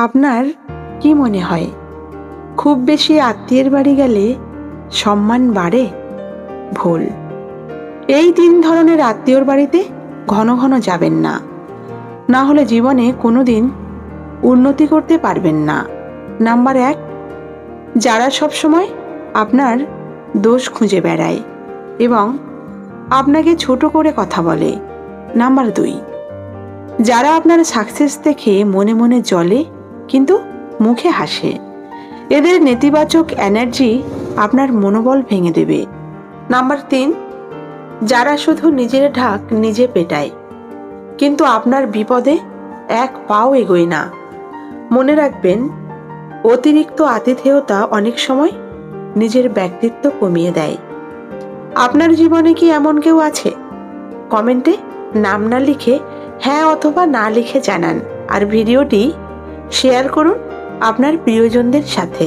আপনার কি মনে হয়, খুব বেশি আত্মীয়ের বাড়ি গেলে সম্মান বাড়ে? ভুল। এই 3 ধরনের আত্মীয়র বাড়িতে ঘন ঘন যাবেন না, না হলে জীবনে কোনোদিন উন্নতি করতে পারবেন না। নাম্বার 1, যারা সবসময় আপনার দোষ খুঁজে বেড়ায় এবং আপনাকে ছোট করে কথা বলে। নাম্বার 2, যারা আপনার সাকসেস দেখে মনে মনে জ্বলে কিন্তু মুখে হাসে। এদের নেতিবাচক এনার্জি আপনার মনোবল ভেঙে দেবে। নাম্বার 3, যারা শুধু নিজের ঢাক নিজে পেটায় কিন্তু আপনার বিপদে এক পাও এগোয় না। মনে রাখবেন, অতিরিক্ত আতিথেয়তা অনেক সময় নিজের ব্যক্তিত্ব কমিয়ে দেয়। আপনার জীবনে কি এমন কেউ আছে? কমেন্টে নাম না লিখে হ্যাঁ অথবা না লিখে জানান, আর ভিডিওটি শেয়ার করুন আপনার প্রিয়জনদের সাথে।